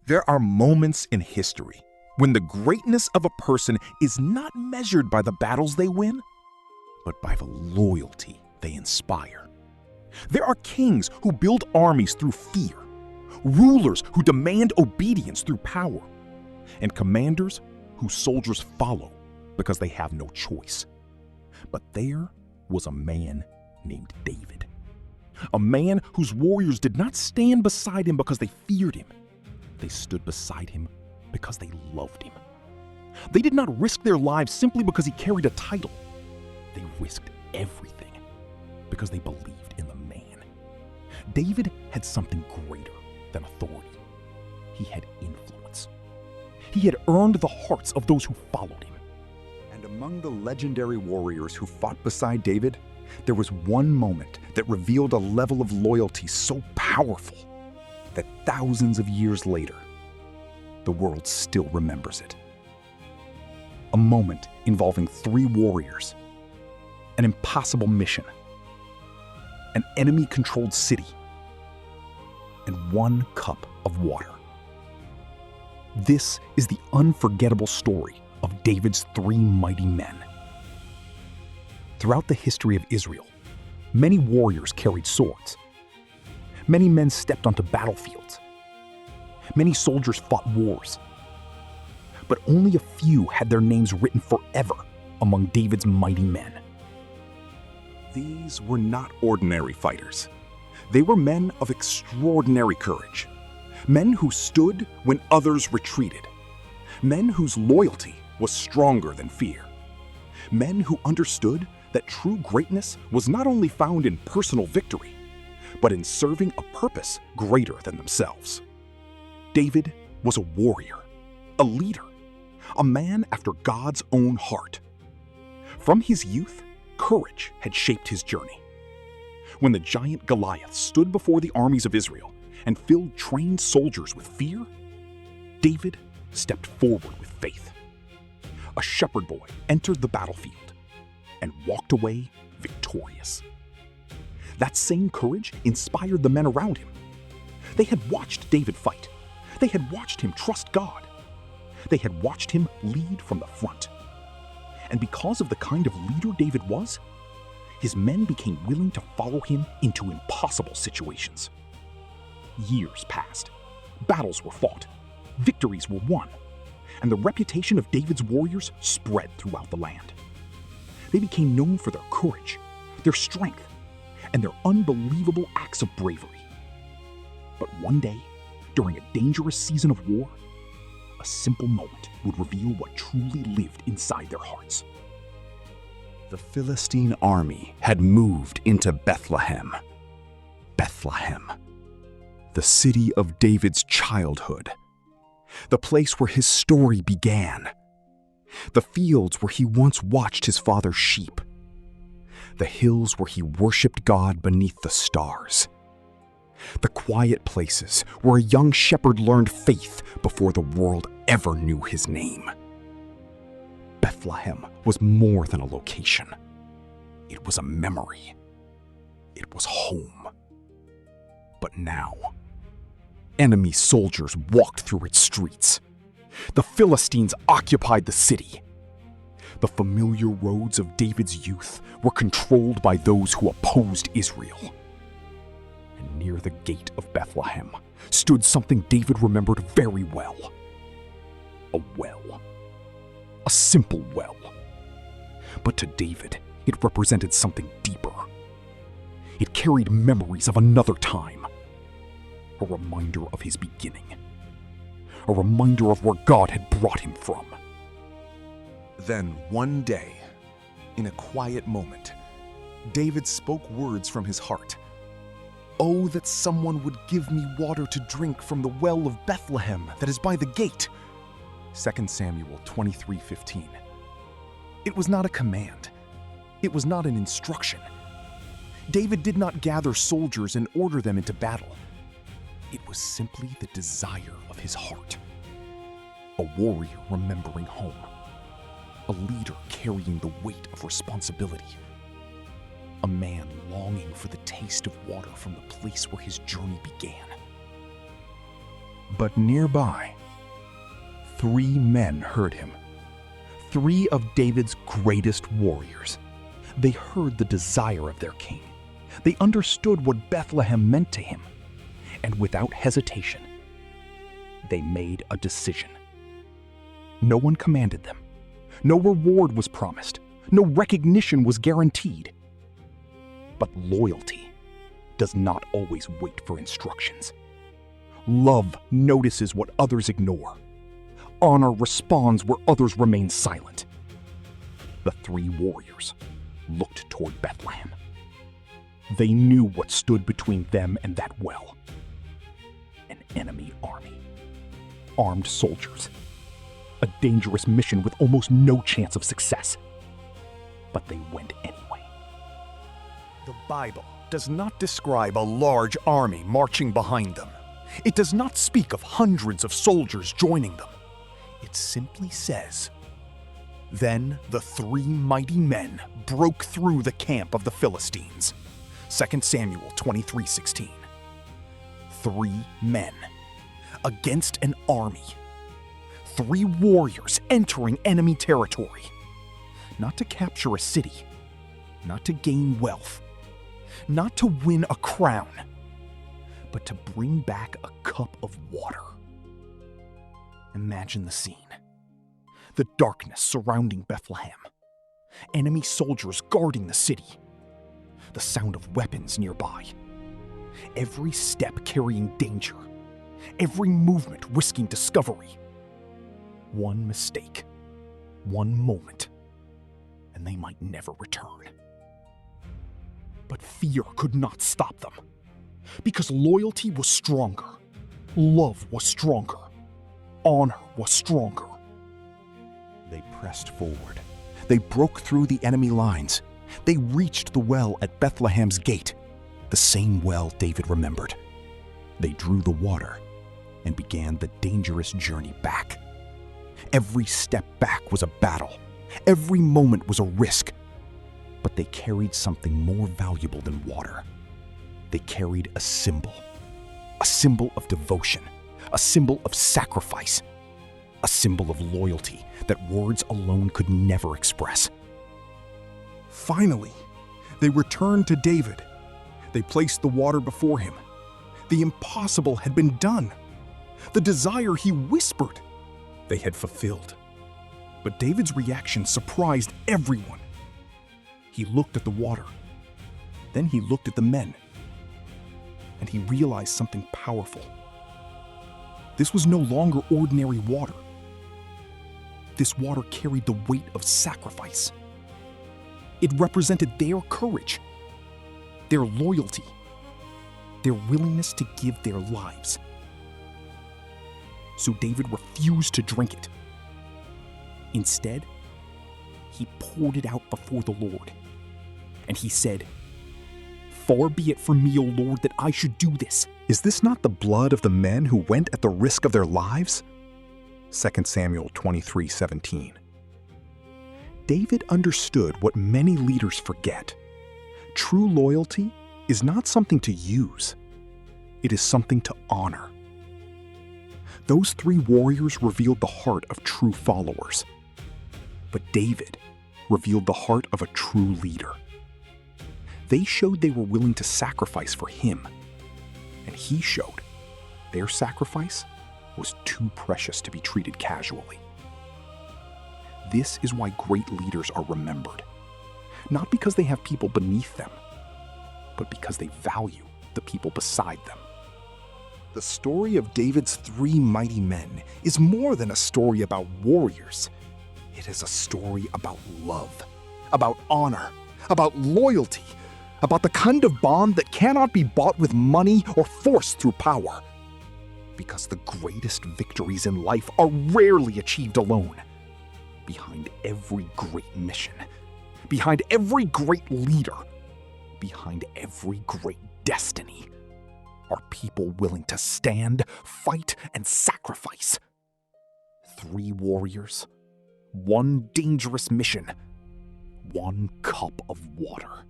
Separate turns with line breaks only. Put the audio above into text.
There are moments in history when the greatness of a person is not measured by the battles they win, but by the loyalty they inspire. There are kings who build armies through fear, rulers who demand obedience through power, and commanders whose soldiers follow because they have no choice. But there was a man named David, a man whose warriors did not stand beside him because they feared him. They stood beside him because they loved him. They did not risk their lives simply because he carried a title. They risked everything because they believed in the man. David had something greater than authority. He had influence. He had earned the hearts of those who followed him.
And among the legendary warriors who fought beside David, there was one moment that revealed a level of loyalty so powerful that thousands of years later, the world still remembers it. A moment involving 3 warriors, an impossible mission, an enemy-controlled city, and 1 cup of water. This is the unforgettable story of David's 3 mighty men. Throughout the history of Israel, many warriors carried swords. Many men stepped onto battlefields. Many soldiers fought wars. But only a few had their names written forever among David's mighty men. These were not ordinary fighters. They were men of extraordinary courage. Men who stood when others retreated. Men whose loyalty was stronger than fear. Men who understood that true greatness was not only found in personal victory, but in serving a purpose greater than themselves. David was a warrior, a leader, a man after God's own heart. From his youth, courage had shaped his journey. When the giant Goliath stood before the armies of Israel and filled trained soldiers with fear, David stepped forward with faith. A shepherd boy entered the battlefield and walked away victorious. That same courage inspired the men around him. They had watched David fight. They had watched him trust God. They had watched him lead from the front. And because of the kind of leader David was, his men became willing to follow him into impossible situations. Years passed. Battles were fought. Victories were won. And the reputation of David's warriors spread throughout the land. They became known for their courage, their strength, and their unbelievable acts of bravery. But one day, during a dangerous season of war, a simple moment would reveal what truly lived inside their hearts. The Philistine army had moved into Bethlehem. Bethlehem, the city of David's childhood, the place where his story began, the fields where he once watched his father's sheep, the hills where he worshipped God beneath the stars, the quiet places where a young shepherd learned faith before the world ever knew his name. Bethlehem was more than a location. It was a memory. It was home. But now, enemy soldiers walked through its streets. The Philistines occupied the city. The familiar roads of David's youth were controlled by those who opposed Israel. And near the gate of Bethlehem stood something David remembered very well. A well. A simple well. But to David, it represented something deeper. It carried memories of another time. A reminder of his beginning. A reminder of where God had brought him from.
Then one day, in a quiet moment, David spoke words from his heart. "Oh, that someone would give me water to drink from the well of Bethlehem that is by the gate." 2 Samuel 23:15. It was not a command. It was not an instruction. David did not gather soldiers and order them into battle. It was simply the desire of his heart. A warrior remembering home. A leader carrying the weight of responsibility. A man longing for the taste of water from the place where his journey began.
But nearby, 3 men heard him. 3 of David's greatest warriors. They heard the desire of their king. They understood what Bethlehem meant to him. And without hesitation, they made a decision. No one commanded them. No reward was promised. No recognition was guaranteed. But loyalty does not always wait for instructions. Love notices what others ignore. Honor responds where others remain silent. The 3 warriors looked toward Bethlehem. They knew what stood between them and that well. An enemy army. Armed soldiers. A dangerous mission with almost no chance of success. But they went anyway.
The Bible does not describe a large army marching behind them. It does not speak of hundreds of soldiers joining them. It simply says, "Then the 3 mighty men broke through the camp of the Philistines." 2 Samuel 23:16. 3 men against an army. 3 warriors entering enemy territory. Not to capture a city, not to gain wealth, not to win a crown, but to bring back a cup of water. Imagine the scene. The darkness surrounding Bethlehem. Enemy soldiers guarding the city. The sound of weapons nearby. Every step carrying danger. Every movement risking discovery. One mistake. One moment. And they might never return. But fear could not stop them. Because loyalty was stronger. Love was stronger. Honor was stronger. They pressed forward. They broke through the enemy lines. They reached the well at Bethlehem's gate, the same well David remembered. They drew the water and began the dangerous journey back. Every step back was a battle. Every moment was a risk. But they carried something more valuable than water. They carried a symbol of devotion, a symbol of sacrifice, a symbol of loyalty that words alone could never express. Finally, they returned to David. They placed the water before him. The impossible had been done. The desire he whispered, they had fulfilled. But David's reaction surprised everyone. He looked at the water. Then he looked at the men. And he realized something powerful. This was no longer ordinary water. This water carried the weight of sacrifice. It represented their courage, their loyalty, their willingness to give their lives. So David refused to drink it. Instead, he poured it out before the Lord. And he said, "Far be it from me, O Lord, that I should do this. Is this not the blood of the men who went at the risk of their lives?" 2 Samuel 23:17. David understood what many leaders forget. True loyalty is not something to use. It is something to honor. Those 3 warriors revealed the heart of true followers. But David revealed the heart of a true leader. They showed they were willing to sacrifice for him. And he showed their sacrifice was too precious to be treated casually. This is why great leaders are remembered. Not because they have people beneath them, but because they value the people beside them. The story of David's 3 mighty men is more than a story about warriors. It is a story about love, about honor, about loyalty, about the kind of bond that cannot be bought with money or forced through power. Because the greatest victories in life are rarely achieved alone. Behind every great mission, behind every great leader, behind every great destiny, are people willing to stand, fight, and sacrifice. 3 warriors, 1 dangerous mission, 1 cup of water.